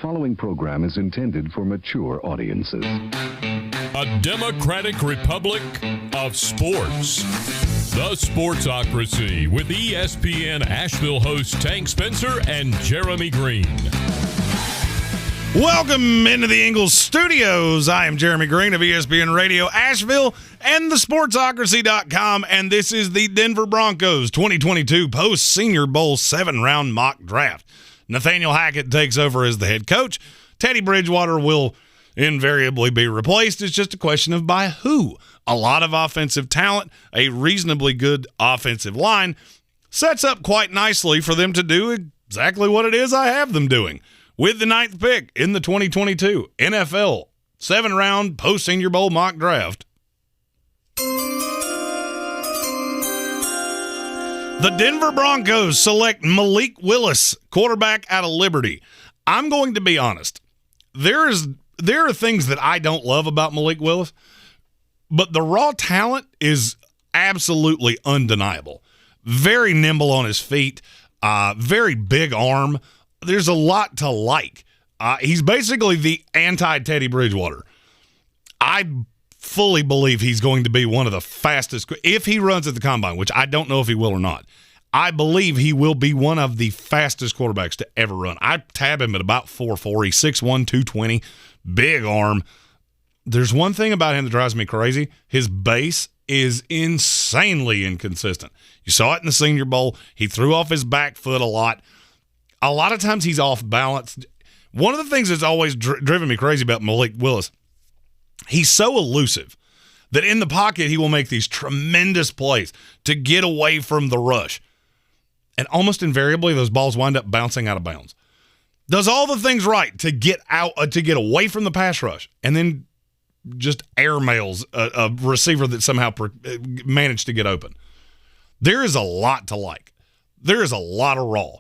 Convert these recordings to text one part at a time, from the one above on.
following program is intended for mature audiences. A democratic republic of sports. The Sportsocracy with ESPN Asheville hosts Tank Spencer and Jeremy Greene. Welcome into the Ingles Studios. I am Jeremy Greene of ESPN Radio Asheville and the Sportsocracy.com, and this is the Denver Broncos 2022 post-Senior Bowl 7-round mock draft. Nathaniel Hackett takes over as the head coach. Teddy Bridgewater will invariably be replaced. It's just a question of by who. A lot of offensive talent, a reasonably good offensive line, sets up quite nicely for them to do exactly what it is I have them doing. With the 9th pick in the 2022 NFL 7-round post-Senior Bowl mock draft, the Denver Broncos select Malik Willis, quarterback out of Liberty. I'm going to be honest. There are things that I don't love about Malik Willis, but the raw talent is absolutely undeniable. Very nimble on his feet, very big arm. There's a lot to like. He's basically the anti-Teddy Bridgewater. I fully believe he's going to be one of the fastest. If he runs at the combine, which I don't know if he will or not, I believe he will be one of the fastest quarterbacks to ever run. I tab him at about 4'4". He's 6'1", 220, big arm. There's one thing about him that drives me crazy. His base is insanely inconsistent. You saw it in the Senior Bowl. He threw off his back foot a lot. A lot of times he's off balance. One of the things that's always driven me crazy about Malik Willis, he's so elusive that in the pocket he will make these tremendous plays to get away from the rush. And almost invariably those balls wind up bouncing out of bounds. Does all the things right to get away from the pass rush, and then just airmails a receiver that somehow managed to get open. There is a lot to like. There is a lot of raw.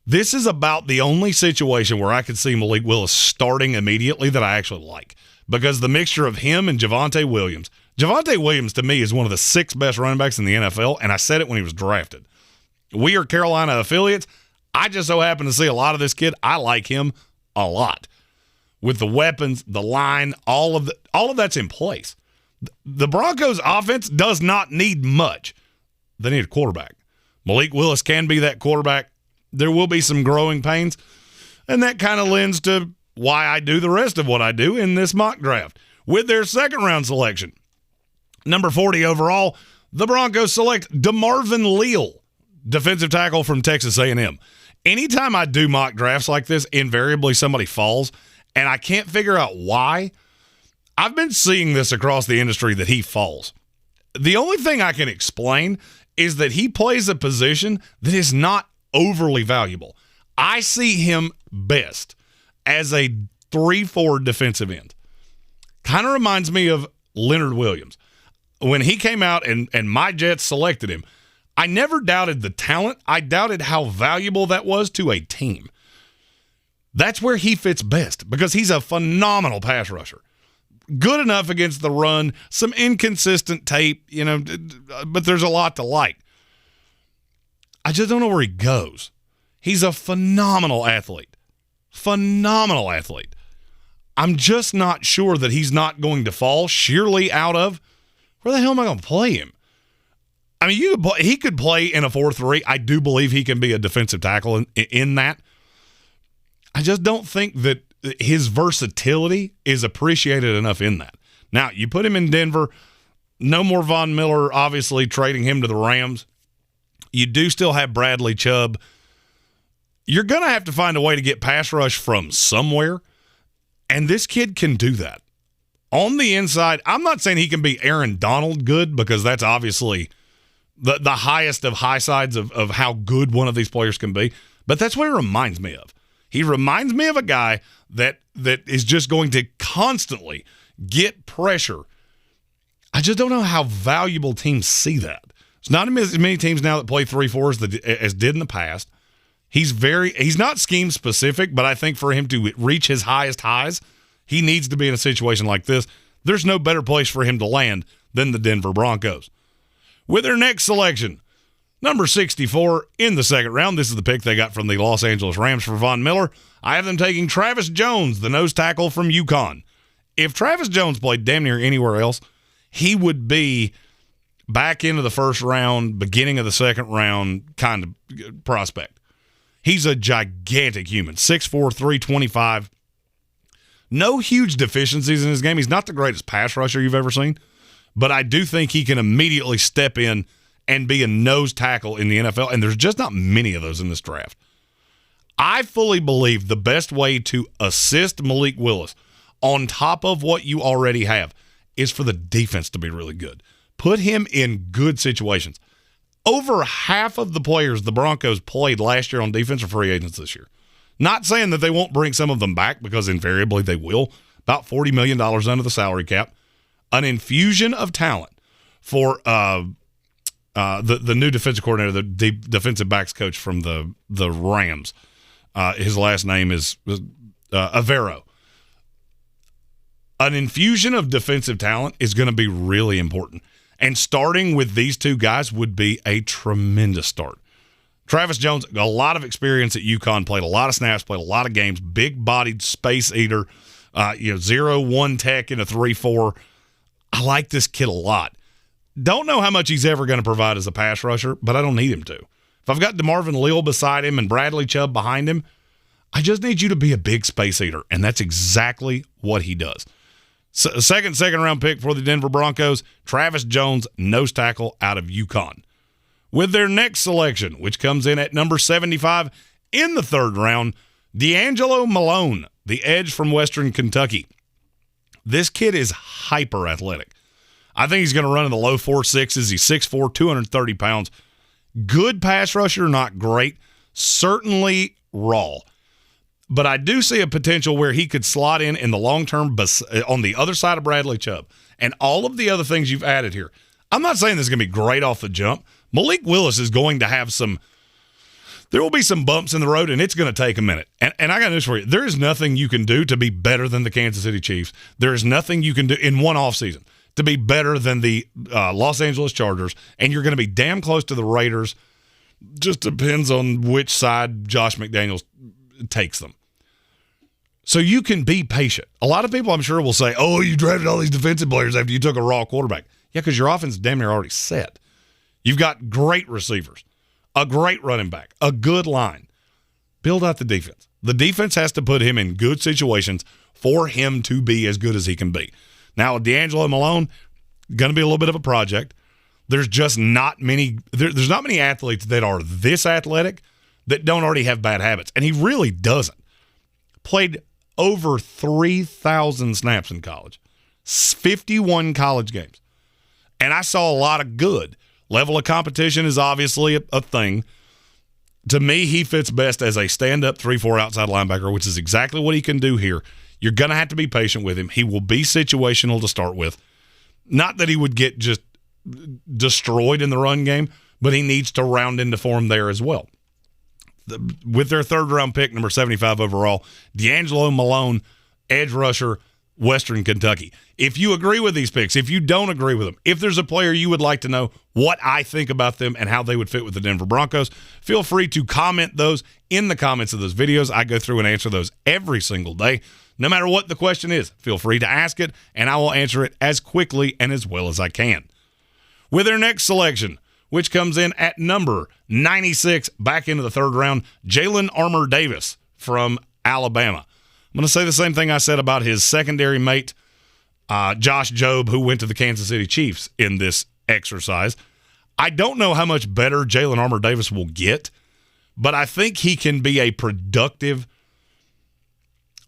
This is about the only situation where I could see Malik Willis starting immediately that I actually like, because the mixture of him and Javonte Williams. Javonte Williams, to me, is one of the 6 best running backs in the NFL, and I said it when he was drafted. We are Carolina affiliates. I just so happen to see a lot of this kid. I like him a lot. With the weapons, the line, all of that's in place. The Broncos' offense does not need much. They need a quarterback. Malik Willis can be that quarterback. There will be some growing pains, and that kind of lends to why I do the rest of what I do in this mock draft. With their 2nd-round selection, number 40 overall, the Broncos select DeMarvin Leal, defensive tackle from Texas A&M. Anytime I do mock drafts like this, invariably somebody falls, and I can't figure out why. I've been seeing this across the industry that he falls. The only thing I can explain is that he plays a position that is not overly valuable. I see him best as a 3-4 defensive end. Kind of reminds me of Leonard Williams. When he came out and my Jets selected him, I never doubted the talent. I doubted how valuable that was to a team. That's where he fits best because he's a phenomenal pass rusher. Good enough against the run, some inconsistent tape, but there's a lot to like. I just don't know where he goes. He's a phenomenal athlete. Phenomenal athlete. I'm just not sure that he's not going to fall sheerly out of, where the hell am I going to play him? I mean, he could play in a 4-3. I do believe he can be a defensive tackle in that. I just don't think that his versatility is appreciated enough in that. Now, you put him in Denver, no more Von Miller, obviously trading him to the Rams. You do still have Bradley Chubb. You're going to have to find a way to get pass rush from somewhere, and this kid can do that. On the inside, I'm not saying he can be Aaron Donald good, because that's obviously the highest of high sides of how good one of these players can be, but that's what he reminds me of. He reminds me of a guy that is just going to constantly get pressure. I just don't know how valuable teams see that. There's not as many teams now that play 3-4 as did in the past. He's not scheme specific, but I think for him to reach his highest highs, he needs to be in a situation like this. There's no better place for him to land than the Denver Broncos. With their next selection, Number 64 in the second round. This is the pick they got from the Los Angeles Rams for Von Miller. I have them taking Travis Jones, the nose tackle from UConn. If Travis Jones played damn near anywhere else, he would be back into the first round, beginning of the second round kind of prospect. He's a gigantic human, 6'4", 325. No huge deficiencies in his game. He's not the greatest pass rusher you've ever seen, but I do think he can immediately step in and be a nose tackle in the NFL, and there's just not many of those in this draft. I fully believe the best way to assist Malik Willis on top of what you already have is for the defense to be really good. Put him in good situations. Over half of the players the Broncos played last year on defense are free agents this year. Not saying that they won't bring some of them back, because invariably they will. About $40 million under the salary cap. An infusion of talent for the new defensive coordinator, the defensive backs coach from the Rams. His last name is Avero. An infusion of defensive talent is going to be really important. And starting with these two guys would be a tremendous start. Travis Jones, a lot of experience at UConn, played a lot of snaps, played a lot of games, big-bodied space eater, 0-1 tech in a 3-4. I like this kid a lot. Don't know how much he's ever going to provide as a pass rusher, but I don't need him to. If I've got DeMarvin Leal beside him and Bradley Chubb behind him, I just need you to be a big space eater, and that's exactly what he does. So, second round pick for the Denver Broncos, Travis Jones, nose tackle out of UConn. With their next selection, which comes in at number 75 in the third round, D'Angelo Malone, the edge from Western Kentucky. This kid is hyper athletic. I think he's going to run in the low 4.6s. He's 6'4", 230 pounds. Good pass rusher, not great. Certainly raw. But I do see a potential where he could slot in the long term on the other side of Bradley Chubb. And all of the other things you've added here. I'm not saying this is going to be great off the jump. Malik Willis is going to have there will be some bumps in the road, and it's going to take a minute. And I got news for you. There is nothing you can do to be better than the Kansas City Chiefs. There is nothing you can do in one offseason to be better than the Los Angeles Chargers, and you're going to be damn close to the Raiders. Just depends on which side Josh McDaniels takes them. So you can be patient. A lot of people, I'm sure, will say, oh, you drafted all these defensive players after you took a raw quarterback. Yeah, because your offense is damn near already set. You've got great receivers, a great running back, a good line. Build out the defense. The defense has to put him in good situations for him to be as good as he can be. Now, with D'Angelo Malone, going to be a little bit of a project. There's just not many there's not many athletes that are this athletic that don't already have bad habits, and he really doesn't. Played over 3,000 snaps in college, 51 college games. And I saw a lot of good. Level of competition is obviously a thing. To me, he fits best as a stand-up 3-4 outside linebacker, which is exactly what he can do here. You're going to have to be patient with him. He will be situational to start with. Not that he would get just destroyed in the run game, but he needs to round into form there as well. With their third-round pick, number 75 overall, D'Angelo Malone, edge rusher, Western Kentucky. If you agree with these picks, if you don't agree with them, if there's a player you would like to know what I think about them and how they would fit with the Denver Broncos, feel free to comment those in the comments of those videos. I go through and answer those every single day. No matter what the question is, feel free to ask it, and I will answer it as quickly and as well as I can. With their next selection, which comes in at number 96, back into the third round, Jalen Armour Davis from Alabama. I'm going to say the same thing I said about his secondary mate, Josh Jobe, who went to the Kansas City Chiefs in this exercise. I don't know how much better Jalen Armour Davis will get, but I think he can be a productive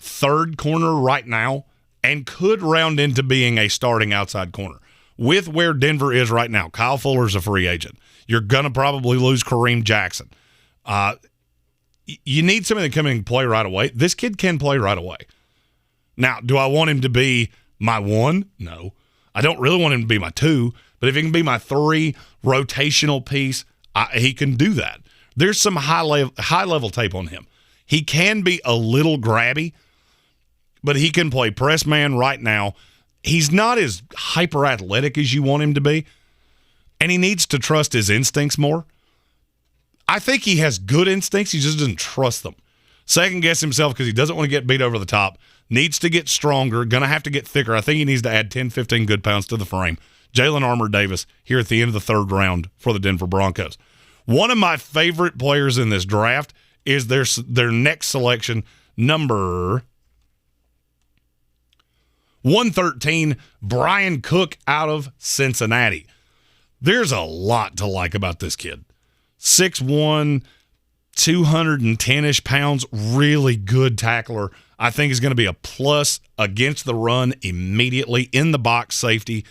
third corner right now and could round into being a starting outside corner. With where Denver is right now, Kyle Fuller's a free agent. You're going to probably lose Kareem Jackson. You need somebody to come in and play right away. This kid can play right away. Now, do I want him to be my one? No. I don't really want him to be my two, but if he can be my three rotational piece, he can do that. There's some high-level tape on him. He can be a little grabby, but he can play press man right now. He's not as hyper-athletic as you want him to be, and he needs to trust his instincts more. I think he has good instincts. He just doesn't trust them. Second guess himself because he doesn't want to get beat over the top. Needs to get stronger. Going to have to get thicker. I think he needs to add 10, 15 good pounds to the frame. Jalen Armour Davis here at the end of the third round for the Denver Broncos. One of my favorite players in this draft is their next selection, number 113, Brian Cook out of Cincinnati. There's a lot to like about this kid. 6'1", 210-ish pounds, really good tackler. I think is going to be a plus against the run immediately, in the box safety.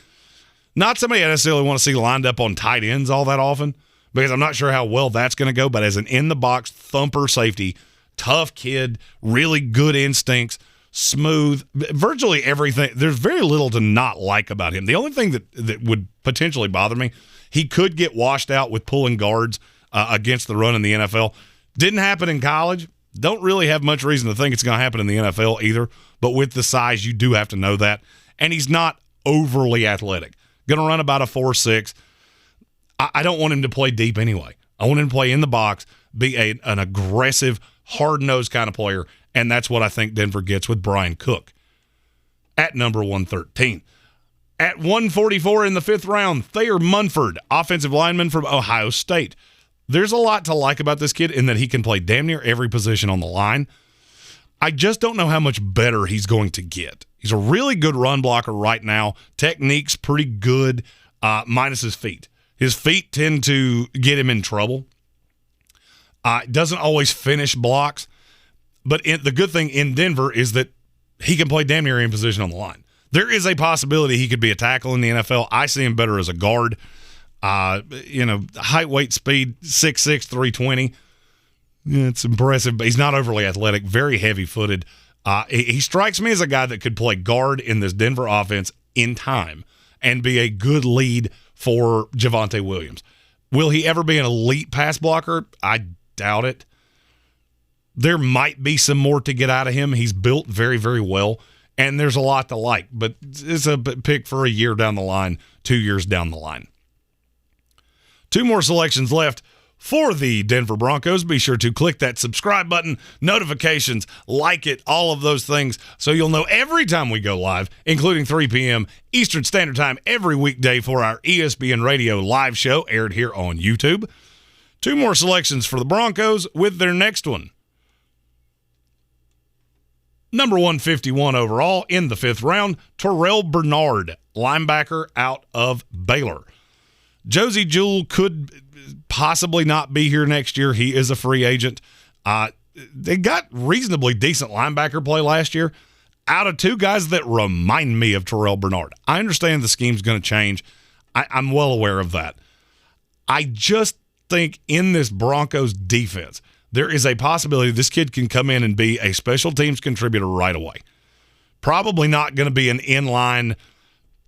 Not somebody I necessarily want to see lined up on tight ends all that often, because I'm not sure how well that's going to go, but as an in-the-box thumper safety, tough kid, really good instincts, smooth, virtually everything. There's very little to not like about him. The only thing that would potentially bother me, he could get washed out with pulling guards against the run in the NFL. Didn't happen in college. Don't really have much reason to think it's going to happen in the NFL either, but with the size, you do have to know that. And he's not overly athletic. Going to run about a 4.6. I don't want him to play deep anyway. I want him to play in the box, be an aggressive, hard-nosed kind of player, and that's what I think Denver gets with Brian Cook at number 113. At 144 in the fifth round, Thayer Munford, offensive lineman from Ohio State. There's a lot to like about this kid in that he can play damn near every position on the line. I just don't know how much better he's going to get. He's a really good run blocker right now. Technique's pretty good, minus his feet. His feet tend to get him in trouble. Doesn't always finish blocks. But the good thing in Denver is that he can play damn near any position on the line. There is a possibility he could be a tackle in the NFL. I see him better as a guard. Height, weight, speed, 6'6", 320. It's impressive, but he's not overly athletic, very heavy-footed. He strikes me as a guy that could play guard in this Denver offense in time and be a good lead for Javonte Williams. Will he ever be an elite pass blocker? I doubt it. There might be some more to get out of him. He's built very, very well, and there's a lot to like, but it's a pick for a year down the line, 2 years down the line. Two more selections left for the Denver Broncos. Be sure to click that subscribe button, notifications, like it, all of those things, so you'll know every time we go live, including 3 p.m. Eastern Standard Time every weekday for our ESPN Radio live show aired here on YouTube. Two more selections for the Broncos with their next one. Number 151 overall in the fifth round, Terrell Bernard, linebacker out of Baylor. Josey Jewell could possibly not be here next year. He is a free agent. They got reasonably decent linebacker play last year out of two guys that remind me of Terrell Bernard. I understand the scheme's going to change. I'm well aware of that. I just think in this Broncos defense, there is a possibility this kid can come in and be a special teams contributor right away. Probably not going to be an inline.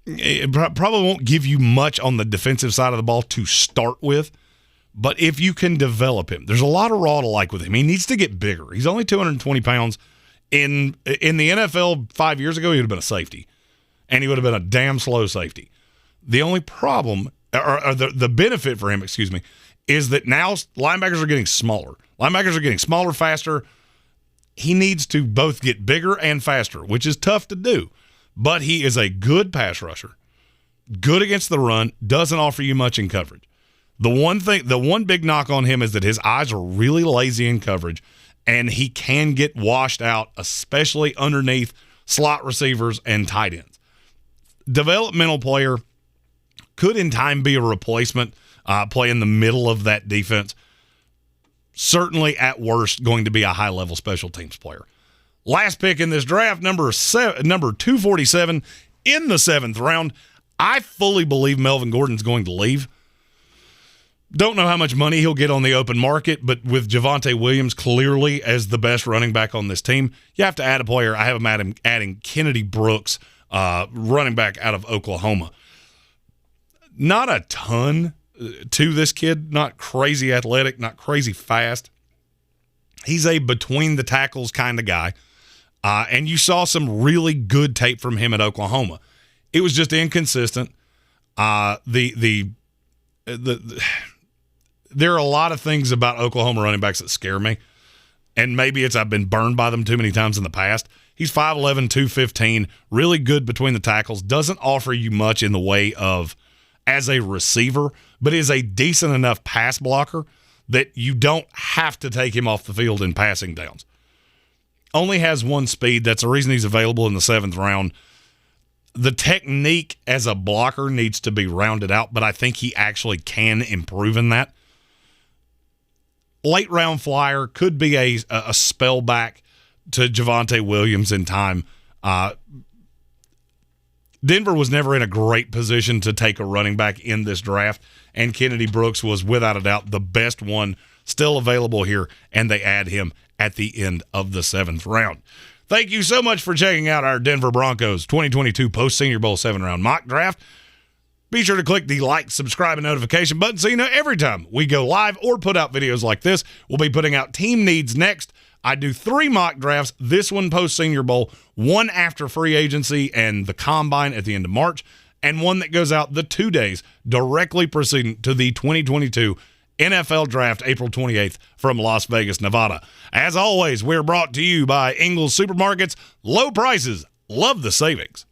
It probably won't give you much on the defensive side of the ball to start with, but if you can develop him, there's a lot of raw to like with him. He needs to get bigger. He's only 220 pounds. In the NFL 5 years ago, he would have been a safety, and he would have been a damn slow safety. The only problem, or the benefit for him, is that now linebackers are getting smaller. Linebackers are getting smaller, faster. He needs to both get bigger and faster, which is tough to do. But he is a good pass rusher, good against the run, doesn't offer you much in coverage. The one big knock on him is that his eyes are really lazy in coverage, and he can get washed out, especially underneath slot receivers and tight ends. Developmental player, could in time be a replacement, play in the middle of that defense. Certainly, at worst, going to be a high-level special teams player. Last pick in this draft, number 247 in the seventh round. I fully believe Melvin Gordon's going to leave. Don't know how much money he'll get on the open market, but with Javonte Williams clearly as the best running back on this team, you have to add a player. I have him adding Kennedy Brooks, running back out of Oklahoma. Not a ton to this kid, not crazy athletic, not crazy fast. He's a between the tackles kind of guy. And you saw some really good tape from him at Oklahoma. It was just inconsistent. there are a lot of things about Oklahoma running backs that scare me, and maybe it's I've been burned by them too many times in the past. He's 5'11", 215, really good between the tackles, doesn't offer you much in the way of as a receiver, but is a decent enough pass blocker that you don't have to take him off the field in passing downs. Only has one speed. That's the reason he's available in the 7th round. The technique as a blocker needs to be rounded out, but I think he actually can improve in that. Late round flyer, could be a spell back to Javonte Williams in time. Denver was never in a great position to take a running back in this draft, and Kennedy Brooks was without a doubt the best one still available here, and they add him at the end of the 7th round. Thank you so much for checking out our Denver Broncos 2022 post-Senior Bowl 7-round mock draft. Be sure to click the like, subscribe, and notification button so you know every time we go live or put out videos like this. We'll be putting out team needs next. I do 3 mock drafts, this one post-Senior Bowl, one after free agency and the Combine at the end of March, and one that goes out the 2 days directly preceding to the 2022 NFL Draft, April 28th from Las Vegas, Nevada. As always, we're brought to you by Ingles Supermarkets. Low prices, love the savings.